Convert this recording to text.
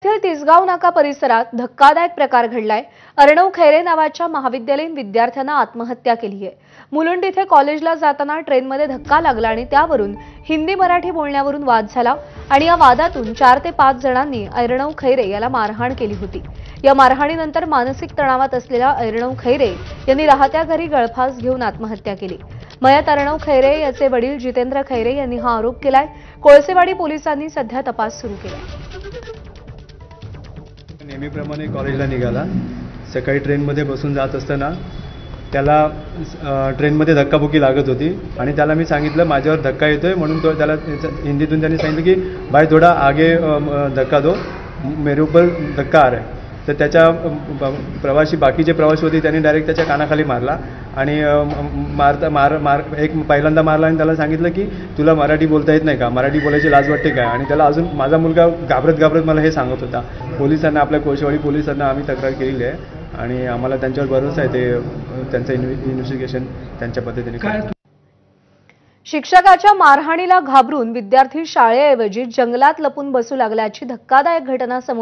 येथील तिसगाव नाका परिसरात धक्कादायक प्रकार घडलाय। अर्णव खैरे नावाच्या महाविद्यालयीन विद्यार्थ्यानं आत्महत्या केली आहे। मुलुंड इथे कॉलेजला जाताना ट्रेनमध्ये धक्का लागला आणि त्यावरून हिंदी मराठी बोलण्यावरून वाद झाला आणि या वादातून 4 ते 5 जणांनी अर्णव खैरे याला मारहाण केली होती। या मारहाणीनंतर मानसिक तणावात असलेल्या अर्णव खैरे यांनी राहत्या घरी गळफास घेऊन आत्महत्या केली। मयत अर्णव खैरे याचे वडील जितेंद्र खैरे यांनी हा आरोप केलाय। कोळसेवाडी पोलिसांनी सध्या तपास सुरू केलाय। नेहमीप्रमाणे कॉलेजला निघाला। सकाळी ट्रेनमध्ये बसून जात असताना त्याला ट्रेनमध्ये धक्काबुक्की लागत होती आणि त्याला मी सांगितलं माझ्यावर धक्का येतोय म्हणून तो त्याला हिंदीतून त्यांनी सांगितलं की भाई थोडा आगे धक्का दो, मेरे ऊपर धक्का आ रहा है। तर त्याच्या बाकीचे प्रवासी होते त्यांनी डायरेक्ट त्याच्या कानाखाली मारला आणि पहिल्यांदा मारला आणि त्याला सांगितलं की तुला मराठी बोलता येत नाही का, मराठी बोलायची लाज वाटते का। आणि त्याला अजून माझा मुलगा घाबरत मला हे सांगत होता। पोलिसांना, आपल्या कोळसेवाडी पोलिसांना आम्ही तक्रार केलेली आहे आणि आम्हाला त्यांच्यावर भरोसा आहे, ते त्यांचं इन्व्हेस्टिगेशन त्यांच्या पद्धतीने। शिक्षकाच्या मारहाणीला घाबरून विद्यार्थी शाळेऐवजी जंगलात लपून बसू लागल्याची धक्कादायक घटना समोर